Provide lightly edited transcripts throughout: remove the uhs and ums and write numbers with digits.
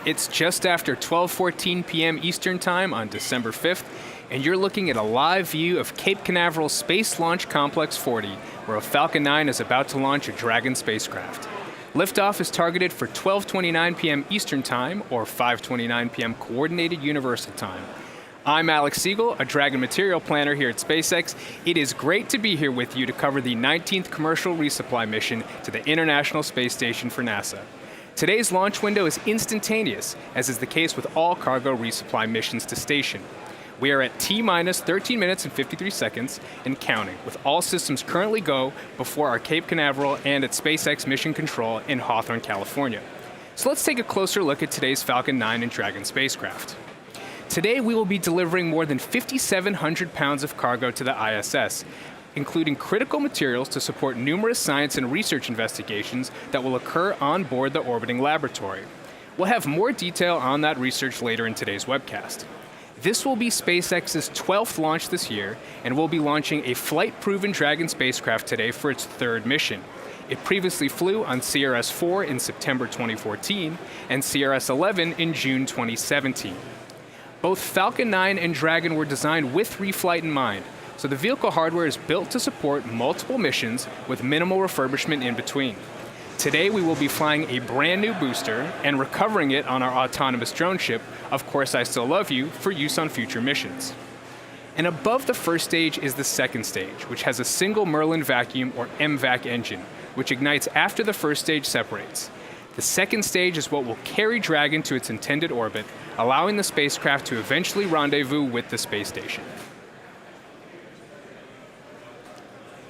It's just after 12:14 p.m. Eastern Time on December 5th, and you're looking at a live view of Cape Canaveral Space Launch Complex 40, where a Falcon 9 is about to launch a Dragon spacecraft. Liftoff is targeted for 12:29 p.m. Eastern Time, or 5:29 p.m. Coordinated Universal Time. I'm Alex Siegel, a Dragon material planner here at SpaceX. It is great to be here with you to cover the 19th Commercial Resupply Mission to the International Space Station for NASA. Today's launch window is instantaneous, as is the case with all cargo resupply missions to station. We are at T-minus 13 minutes and 53 seconds and counting, with all systems currently go before our Cape Canaveral and at SpaceX Mission Control in Hawthorne, California. So let's take a closer look at today's Falcon 9 and Dragon spacecraft. Today we will be delivering more than 5,700 pounds of cargo to the ISS, including critical materials to support numerous science and research investigations that will occur on board the orbiting laboratory. We'll have more detail on that research later in today's webcast. This will be SpaceX's 12th launch this year, and we'll be launching a flight-proven Dragon spacecraft today for its third mission. It previously flew on CRS-4 in September 2014 and CRS-11 in June 2017. Both Falcon 9 and Dragon were designed with reflight in mind, so the vehicle hardware is built to support multiple missions with minimal refurbishment in between. Today we will be flying a brand new booster and recovering it on our autonomous drone ship, Of Course I Still Love You, for use on future missions. And above the first stage is the second stage, which has a single Merlin vacuum or MVAC engine, which ignites after the first stage separates. The second stage is what will carry Dragon to its intended orbit, allowing the spacecraft to eventually rendezvous with the space station.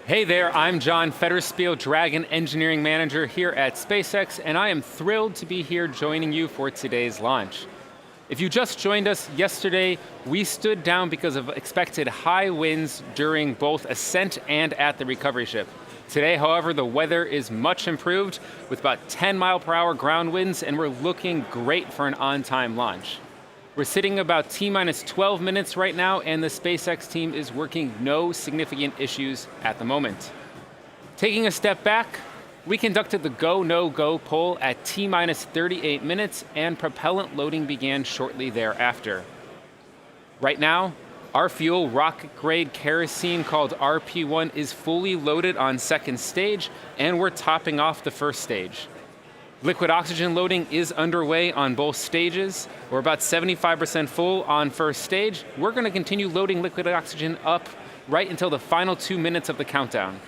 Hey there, I'm John Federspiel, Dragon Engineering Manager here at SpaceX, and I am thrilled to be here joining you for today's launch. If you just joined us yesterday, we stood down because of expected high winds during both ascent and at the recovery ship. Today, however, the weather is much improved with about 10-mile-per-hour ground winds, and we're looking great for an on-time launch. We're sitting about T-minus 12 minutes right now, and the SpaceX team is working no significant issues at the moment. Taking a step back, we conducted the go, no-go poll at T-minus 38 minutes, and propellant loading began shortly thereafter. Right now, our fuel, rocket-grade kerosene called RP1, is fully loaded on second stage, and we're topping off the first stage. Liquid oxygen loading is underway on both stages. We're about 75% full on first stage. We're going to continue loading liquid oxygen up right until the final 2 minutes of the countdown.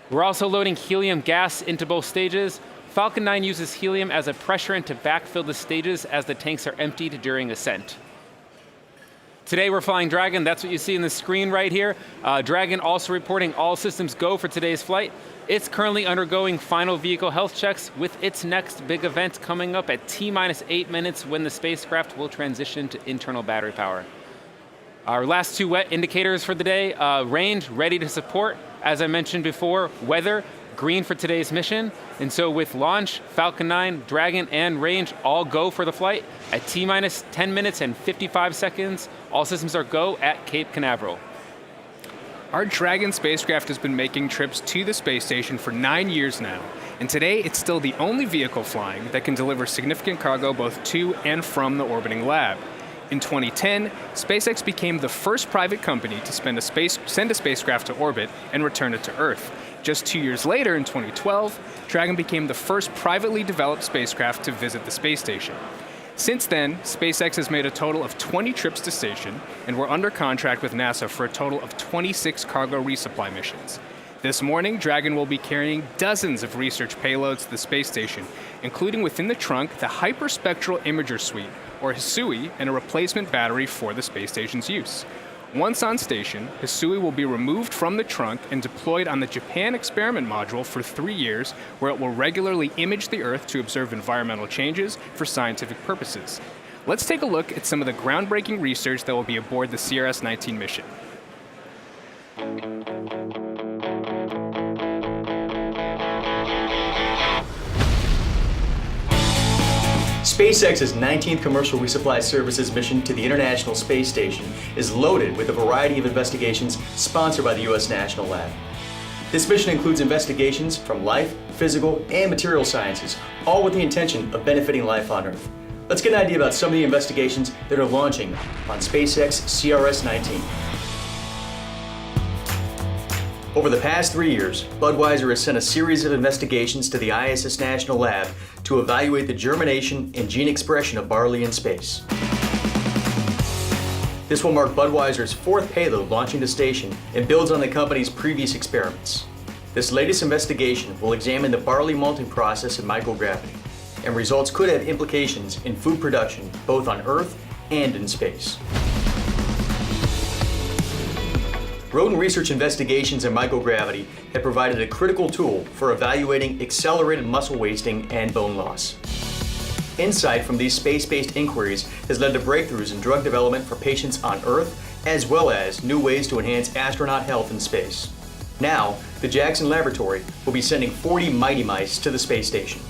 We're also loading helium gas into both stages. Falcon 9 uses helium as a pressurant to backfill the stages as the tanks are emptied during ascent. Today we're flying Dragon, that's what you see in the screen right here. Dragon also reporting all systems go for today's flight. It's currently undergoing final vehicle health checks, with its next big event coming up at T-minus 8 minutes when the spacecraft will transition to internal battery power. Our last two wet indicators for the day, range ready to support. As I mentioned before, weather, green for today's mission. And so with launch, Falcon 9, Dragon, and range all go for the flight at T-minus 10 minutes and 55 seconds. All systems are go at Cape Canaveral. Our Dragon spacecraft has been making trips to the space station for 9 years now, and today it's still the only vehicle flying that can deliver significant cargo both to and from the orbiting lab. In 2010, SpaceX became the first private company to send a spacecraft to orbit and return it to Earth. Just 2 years later, in 2012, Dragon became the first privately developed spacecraft to visit the space station. Since then, SpaceX has made a total of 20 trips to station, and we're under contract with NASA for a total of 26 cargo resupply missions. This morning, Dragon will be carrying dozens of research payloads to the space station, including within the trunk the Hyperspectral Imager Suite, or HISUI, and a replacement battery for the space station's use. Once on station, HISUI will be removed from the trunk and deployed on the Japan experiment module for 3 years, where it will regularly image the Earth to observe environmental changes for scientific purposes. Let's take a look at some of the groundbreaking research that will be aboard the CRS-19 mission. SpaceX's 19th Commercial Resupply Services mission to the International Space Station is loaded with a variety of investigations sponsored by the U.S. National Lab. This mission includes investigations from life, physical, and material sciences, all with the intention of benefiting life on Earth. Let's get an idea about some of the investigations that are launching on SpaceX CRS-19. Over the past 3 years, Budweiser has sent a series of investigations to the ISS National Lab to evaluate the germination and gene expression of barley in space. This will mark Budweiser's 4th payload launching the station and builds on the company's previous experiments. This latest investigation will examine the barley malting process in microgravity, and results could have implications in food production both on Earth and in space. Rodent research investigations in microgravity have provided a critical tool for evaluating accelerated muscle wasting and bone loss. Insight from these space-based inquiries has led to breakthroughs in drug development for patients on Earth, as well as new ways to enhance astronaut health in space. Now, the Jackson Laboratory will be sending 40 mighty mice to the space station.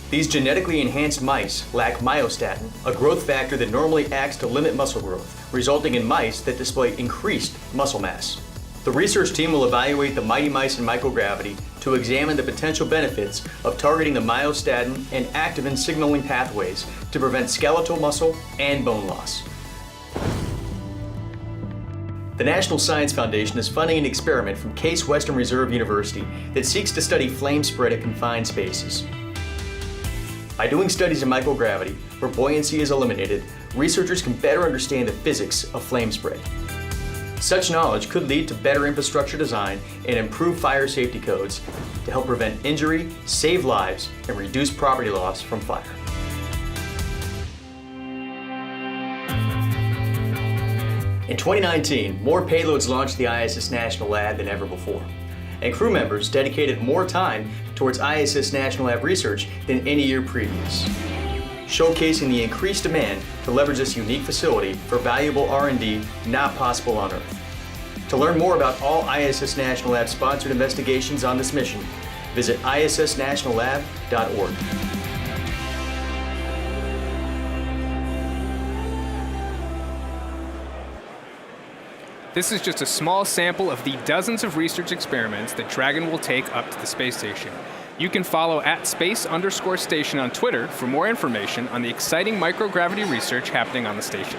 These genetically enhanced mice lack myostatin, a growth factor that normally acts to limit muscle growth, resulting in mice that display increased muscle mass. The research team will evaluate the mighty mice in microgravity to examine the potential benefits of targeting the myostatin and activin signaling pathways to prevent skeletal muscle and bone loss. The National Science Foundation is funding an experiment from Case Western Reserve University that seeks to study flame spread at confined spaces. By doing studies in microgravity, where buoyancy is eliminated, researchers can better understand the physics of flame spread. Such knowledge could lead to better infrastructure design and improved fire safety codes to help prevent injury, save lives, and reduce property loss from fire. In 2019, more payloads launched the ISS National Lab than ever before, and crew members dedicated more time towards ISS National Lab research than any year previous, showcasing the increased demand to leverage this unique facility for valuable R&D not possible on Earth. To learn more about all ISS National Lab sponsored investigations on this mission, visit issnationallab.org. This is just a small sample of the dozens of research experiments that Dragon will take up to the space station. You can follow @space_station on Twitter for more information on the exciting microgravity research happening on the station.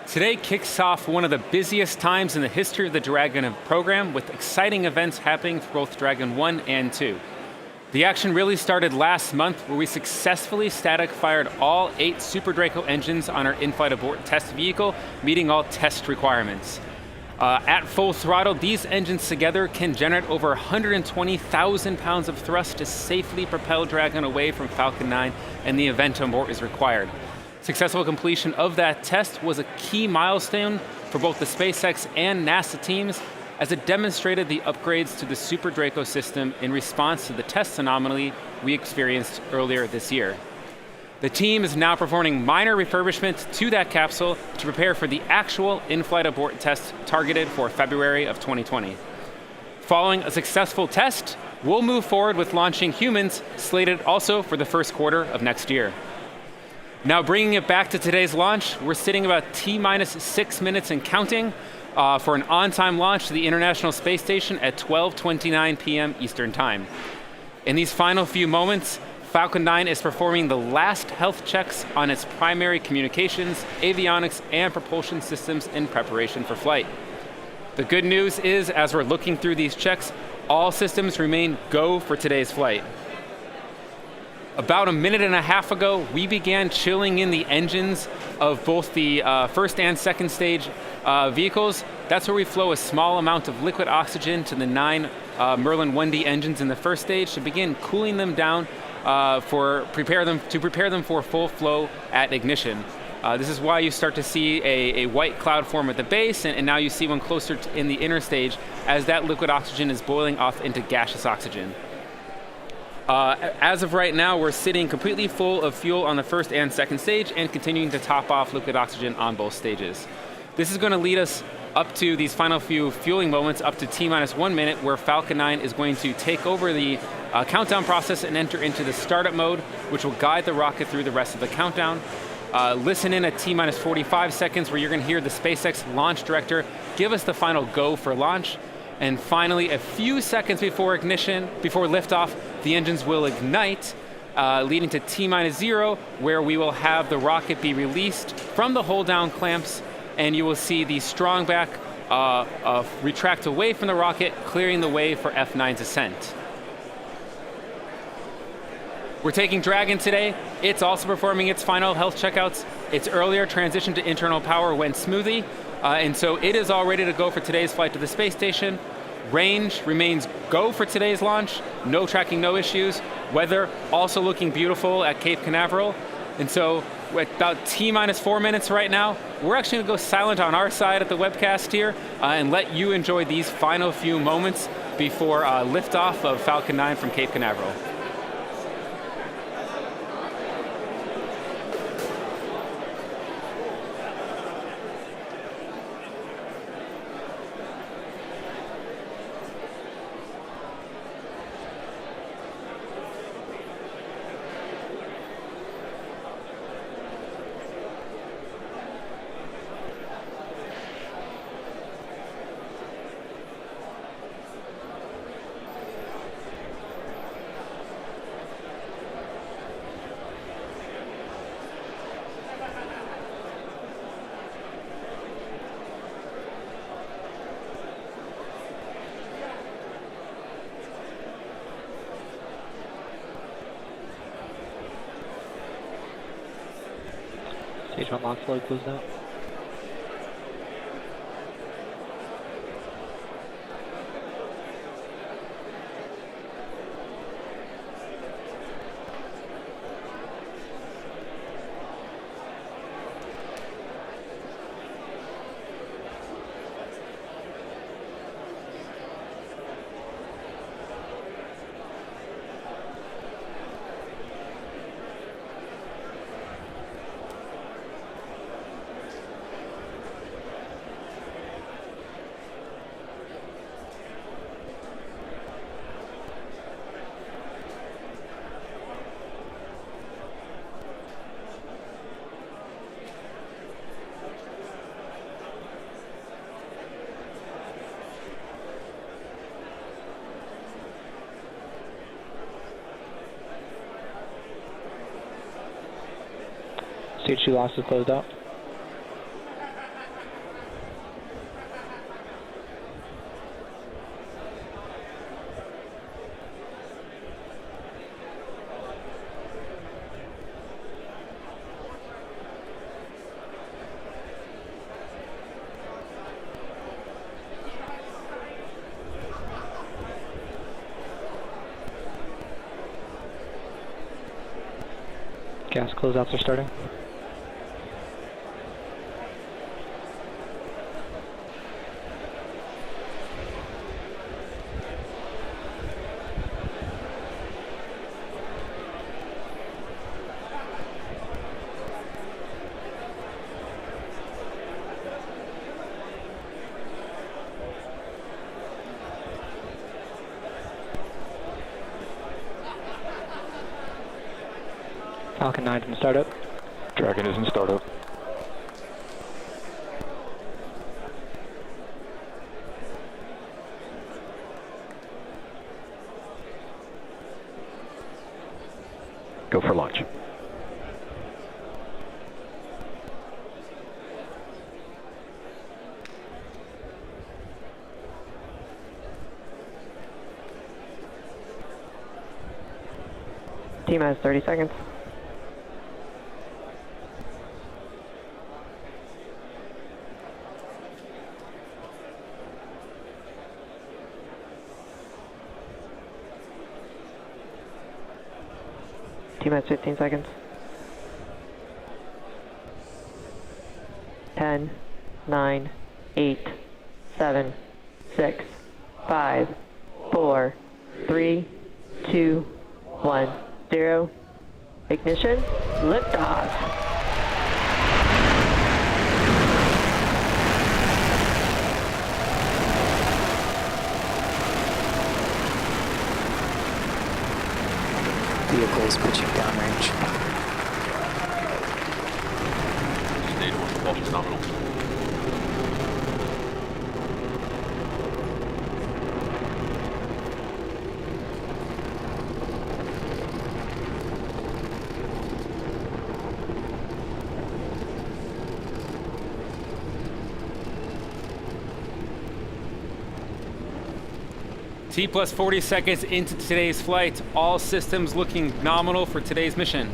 Today kicks off one of the busiest times in the history of the Dragon program, with exciting events happening for both Dragon 1 and 2. The action really started last month, where we successfully static fired all 8 Super Draco engines on our in-flight abort test vehicle, meeting all test requirements. At full throttle, these engines together can generate over 120,000 pounds of thrust to safely propel Dragon away from Falcon 9, and the event abort is required. Successful completion of that test was a key milestone for both the SpaceX and NASA teams, as it demonstrated the upgrades to the Super Draco system in response to the test anomaly we experienced earlier this year. The team is now performing minor refurbishment to that capsule to prepare for the actual in-flight abort test targeted for February of 2020. Following a successful test, we'll move forward with launching humans, slated also for the first quarter of next year. Now, bringing it back to today's launch, we're sitting about T-minus 6 minutes and counting for an on-time launch to the International Space Station at 12:29 p.m. Eastern Time. In these final few moments, Falcon 9 is performing the last health checks on its primary communications, avionics, and propulsion systems in preparation for flight. The good news is, as we're looking through these checks, all systems remain go for today's flight. About a minute and a half ago, we began chilling in the engines of both the first and second stage vehicles. That's where we flow a small amount of liquid oxygen to the 9 Merlin 1D engines in the first stage to begin cooling them down to prepare them for full flow at ignition. This is why you start to see a white cloud form at the base, and now you see one closer in the inner stage as that liquid oxygen is boiling off into gaseous oxygen. As of right now, we're sitting completely full of fuel on the first and second stage and continuing to top off liquid oxygen on both stages. This is going to lead us up to these final few fueling moments, up to T-minus 1 minute, where Falcon 9 is going to take over the countdown process and enter into the startup mode, which will guide the rocket through the rest of the countdown. Listen in at T-minus 45 seconds, where you're going to hear the SpaceX launch director give us the final go for launch. And finally, a few seconds before ignition, before liftoff, the engines will ignite, leading to T-0, where we will have the rocket be released from the hold-down clamps, and you will see the strong back retract away from the rocket, clearing the way for F9's ascent. We're taking Dragon today. It's also performing its final health checkouts. Its earlier transition to internal power went smoothly, and so it is all ready to go for today's flight to the space station. Range remains go for today's launch. No tracking, no issues. Weather also looking beautiful at Cape Canaveral. And so with about T-4 minutes right now, we're actually gonna go silent on our side at the webcast here and let you enjoy these final few moments before liftoff of Falcon 9 from Cape Canaveral. Stage 1 launch load closed out. Stage 2 loss is closed out. Gas closeouts are starting. Falcon 9 in startup. Dragon is in startup. Go for launch. T-minus 30 seconds. T-minus 15 seconds. 10, 9, 8, 7, 6, 5, 4, 3, 2, 1, 0. Ignition, liftoff. Vehicles pitching downrange. Stage 1 propulsion nominal. T plus 40 seconds into today's flight. All systems looking nominal for today's mission.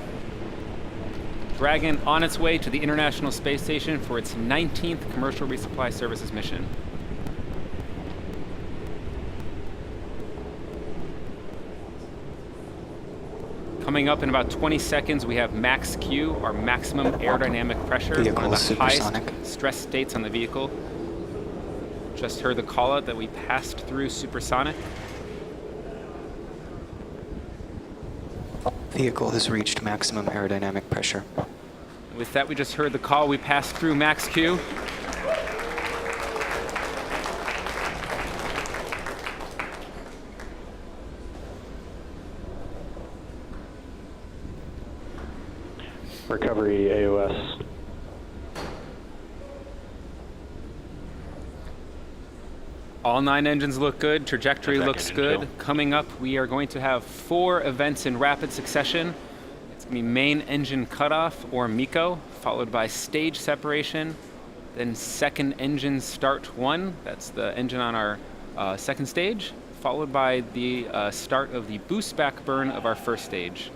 Dragon on its way to the International Space Station for its 19th Commercial Resupply Services mission. Coming up in about 20 seconds, we have max Q, our maximum aerodynamic pressure, Vehicle one of the highest supersonic. stress states on the vehicle. Just heard the call out that we passed through supersonic. Vehicle has reached maximum aerodynamic pressure. With that, we just heard the call. We passed through max Q. Recovery AOS. All 9 engines look good. Trajectory Check looks engine good. kill. Coming up, we are going to have 4 events in rapid succession. It's going to be main engine cutoff, or MECO, followed by stage separation, then second engine start 1. That's the engine on our second stage, followed by the start of the boost back burn of our first stage.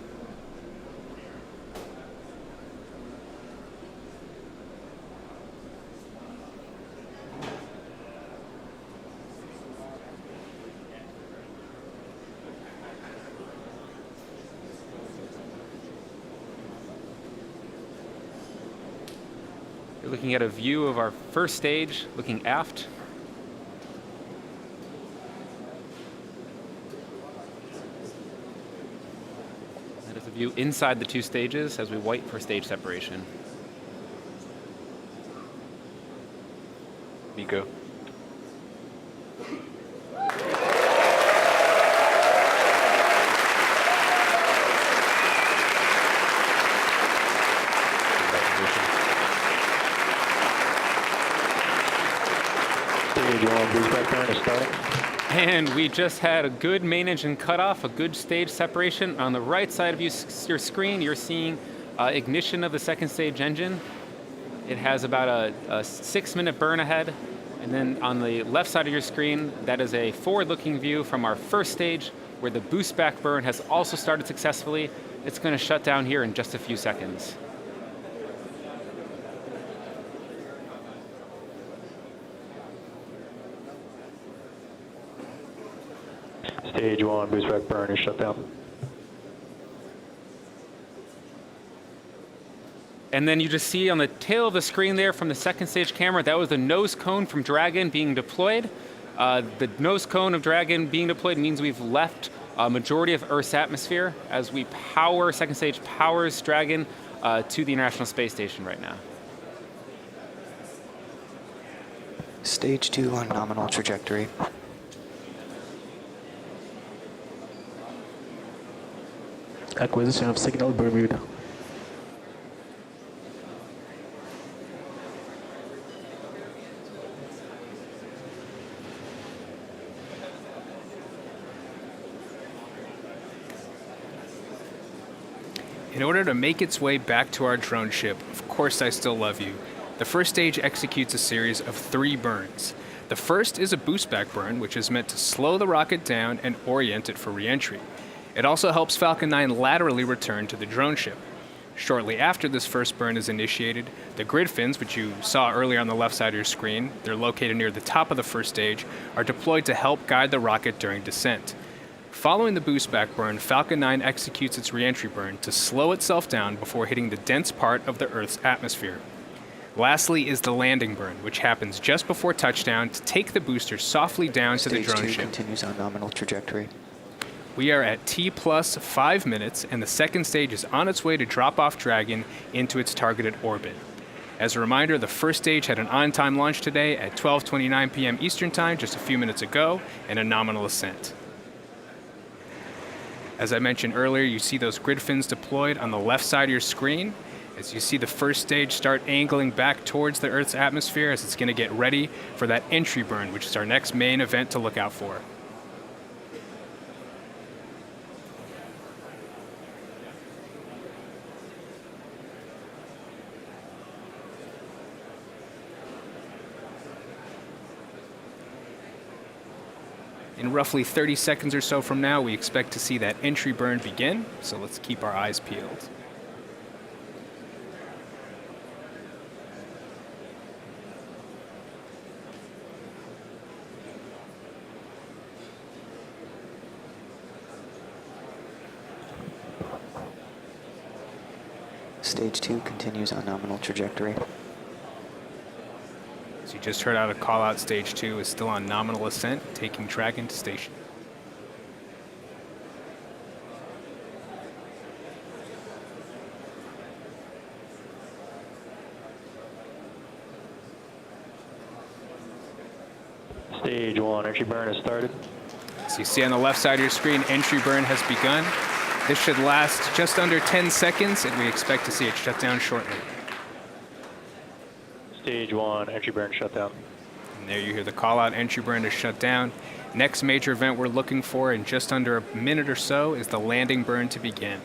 You're looking at a view of our first stage, looking aft. That is a view inside the 2 stages as we wait for stage separation. MECO. And we just had a good main engine cutoff, a good stage separation. On the right side of your screen, you're seeing ignition of the second stage engine. It has about a 6-minute burn ahead. And then on the left side of your screen, that is a forward-looking view from our first stage, where the boost back burn has also started successfully. It's going to shut down here in just a few seconds. Stage 1, boost back burn is shut down. And then you just see on the tail of the screen there from the second stage camera, that was the nose cone from Dragon being deployed. The nose cone of Dragon being deployed means we've left a majority of Earth's atmosphere as we power, second stage powers Dragon to the International Space Station right now. Stage 2 on nominal trajectory. Acquisition of signal Bermuda. In order to make its way back to our drone ship, Of Course I Still Love You, the first stage executes a series of 3 burns. The first is a boost back burn, which is meant to slow the rocket down and orient it for re-entry. It also helps Falcon 9 laterally return to the drone ship. Shortly after this first burn is initiated, the grid fins, which you saw earlier on the left side of your screen, they're located near the top of the first stage, are deployed to help guide the rocket during descent. Following the boost back burn, Falcon 9 executes its re-entry burn to slow itself down before hitting the dense part of the Earth's atmosphere. Lastly is the landing burn, which happens just before touchdown to take the booster softly down to the drone Stage 2 ship. continues on nominal trajectory. We are at T plus 5 minutes, and the second stage is on its way to drop off Dragon into its targeted orbit. As a reminder, the first stage had an on-time launch today at 12:29 p.m. Eastern Time, just a few minutes ago, and a nominal ascent. As I mentioned earlier, you see those grid fins deployed on the left side of your screen. As you see the first stage start angling back towards the Earth's atmosphere as it's going to get ready for that entry burn, which is our next main event to look out for. In In roughly 30 seconds or so from now, we expect to see that entry burn begin, so let's keep our eyes peeled. Stage 2 continues on nominal trajectory. So you just heard out a call out. Stage 2 is still on nominal ascent, taking Dragon to station. Stage 1, entry burn has started. So you see on the left side of your screen, entry burn has begun. This should last just under 10 seconds, and we expect to see it shut down shortly. Stage 1, entry burn shut down. And there you hear the call out, entry burn is shut down. Next major event we're looking for in just under a minute or so is the landing burn to begin.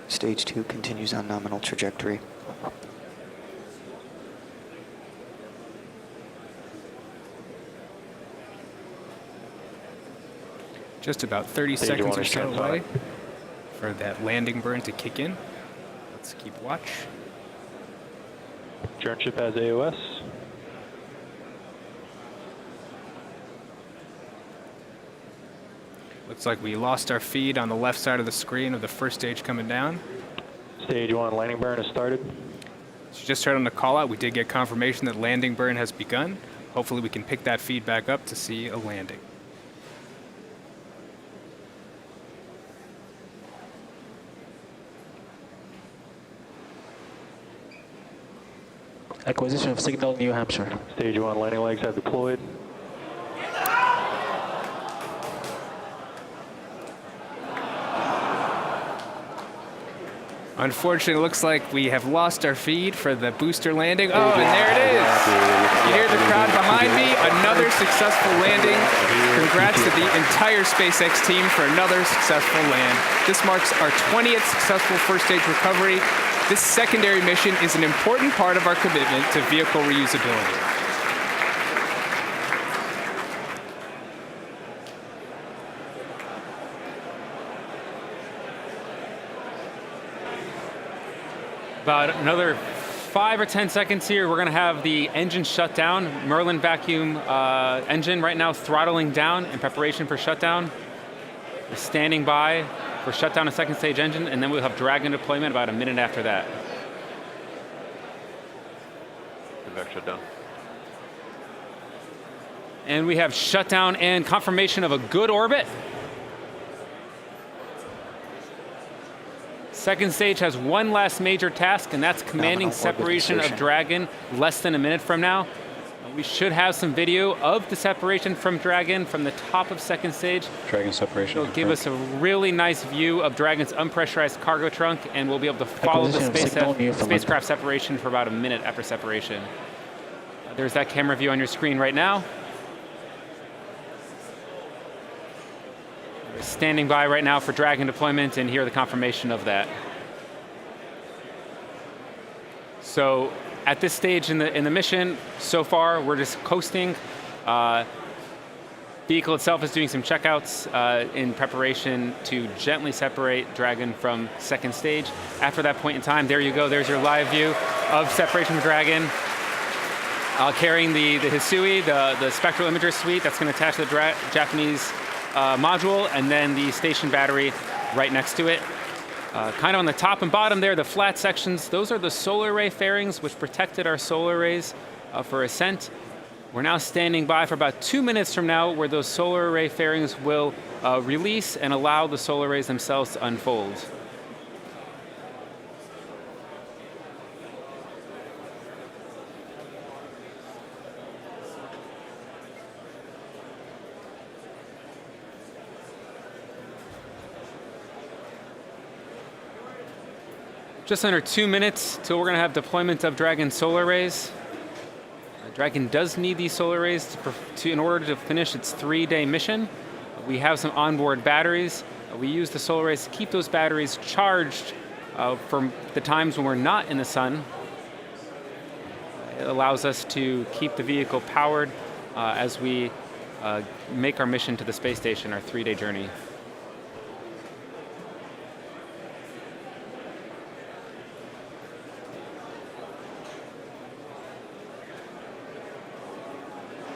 Stage 2 continues on nominal trajectory. Just about 30 Stage seconds 1 or is so transonic. away for that landing burn to kick in. Let's keep watch. Droneship has AOS. Looks like we lost our feed on the left side of the screen of the first stage coming down. Stage 1, landing burn has started. So you just heard on the call out, we did get confirmation that landing burn has begun. Hopefully we can pick that feed back up to see a landing. Acquisition of signal, New Hampshire. Stage 1, landing legs have deployed. Unfortunately, it looks like we have lost our feed for the booster landing. Oh, and there it is. You hear the crowd behind me. Another successful landing. Congrats to the entire SpaceX team for another successful land. This marks our 20th successful first stage recovery. This secondary mission is an important part of our commitment to vehicle reusability. About another 5 or 10 seconds here, we're going to have the engine shut down. Merlin vacuum engine right now throttling down in preparation for shutdown. We're standing by for shutdown of second stage engine, and then we'll have Dragon deployment about a minute after that. Back shut down. And we have shutdown and confirmation of a good orbit. Second stage has one last major task, and that's commanding Nominal orbit separation of insertion. Dragon less than a minute from now. We should have some video of the separation from Dragon from the top of second stage. Dragon separation. It'll give us a really nice view of Dragon's unpressurized cargo trunk, and we'll be able to follow the Acquisition of signal, Newfoundland. spacecraft separation for about a minute after separation. There's that camera view on your screen right now. We're standing by right now for Dragon deployment, and here the confirmation of that. So at this stage in the mission, so far we're just coasting. Vehicle itself is doing some checkouts in preparation to gently separate Dragon from second stage. After that point in time, there you go. There's your live view of separation from Dragon. Carrying the Hisui, the spectral imager suite that's going to attach to the Japanese module, and then the station battery right next to it. Kind of on the top and bottom there, the flat sections, those are the solar array fairings which protected our solar arrays for ascent. We're now standing by for about 2 minutes from now where those solar array fairings will release and allow the solar arrays themselves to unfold. Just under 2 minutes till we're going to have deployment of Dragon solar arrays. Dragon does need these solar arrays in order to finish its 3-day mission. We have some onboard batteries. We use the solar arrays to keep those batteries charged from the times when we're not in the sun. It allows us to keep the vehicle powered as we make our mission to the space station, our 3-day journey.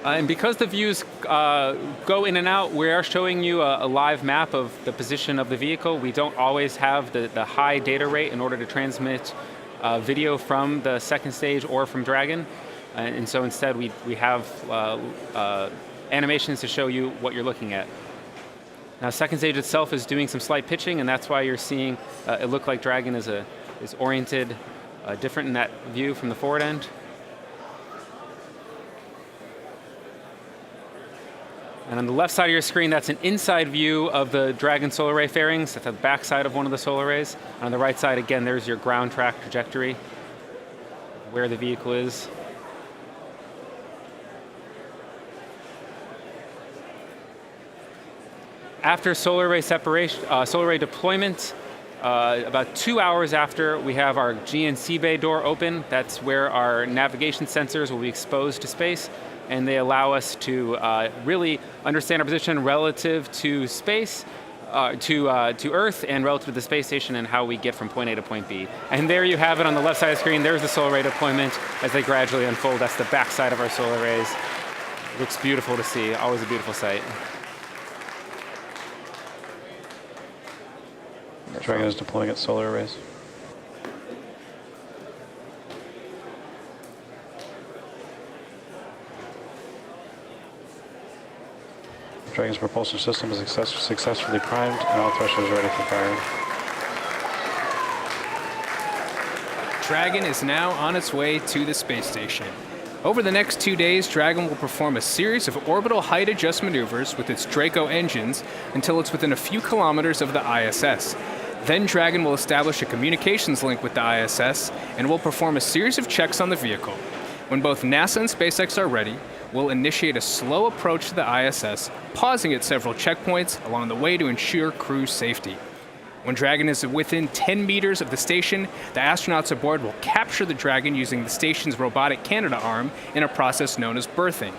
And because the views go in and out, we are showing you a live map of the position of the vehicle. We don't always have the high data rate in order to transmit video from the second stage or from Dragon. And so instead we have animations to show you what you're looking at. Now, second stage itself is doing some slight pitching, and that's why you're seeing it look like Dragon is oriented different in that view from the forward end. And on the left side of your screen, that's an inside view of the Dragon solar array fairings. That's the back side of one of the solar arrays. And on the right side, again, there's your ground track trajectory, where the vehicle is. After solar array separation, solar array deployment, about 2 hours after, we have our GNC bay door open. That's where our navigation sensors will be exposed to space, and they allow us to really understand our position relative to space, to Earth, and relative to the space station, and how we get from point A to point B. And there you have it on the left side of the screen. There's the solar array deployment as they gradually unfold. That's the back side of our solar arrays. It looks beautiful to see, always a beautiful sight. Dragon is deploying its solar arrays. Dragon's propulsion system is successfully primed and all thrusters ready for firing. Dragon is now on its way to the space station. Over the next 2 days, Dragon will perform a series of orbital height adjust maneuvers with its Draco engines until it's within a few kilometers of the ISS. Then Dragon will establish a communications link with the ISS and will perform a series of checks on the vehicle. When both NASA and SpaceX are ready, we'll initiate a slow approach to the ISS, pausing at several checkpoints along the way to ensure crew safety. When Dragon is within 10 meters of the station, the astronauts aboard will capture the Dragon using the station's robotic Canada arm in a process known as berthing.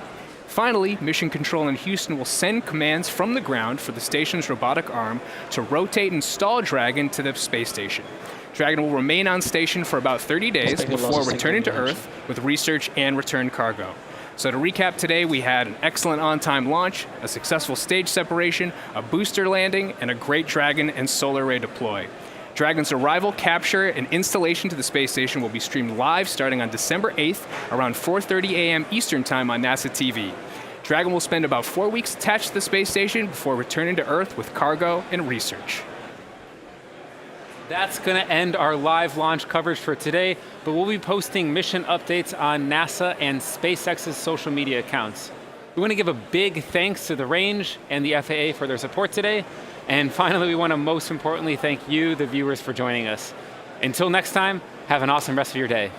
Finally, Mission Control in Houston will send commands from the ground for the station's robotic arm to rotate and stall Dragon to the space station. Dragon will remain on station for about 30 days before returning to Earth with research and return cargo. So to recap today, we had an excellent on-time launch, a successful stage separation, a booster landing, and a great Dragon and solar array deploy. Dragon's arrival, capture, and installation to the space station will be streamed live starting on December 8th around 4:30 a.m. Eastern Time on NASA TV. Dragon will spend about 4 weeks attached to the space station before returning to Earth with cargo and research. That's going to end our live launch coverage for today, but we'll be posting mission updates on NASA and SpaceX's social media accounts. We want to give a big thanks to the range and the FAA for their support today. And finally, we want to most importantly thank you, the viewers, for joining us. Until next time, have an awesome rest of your day.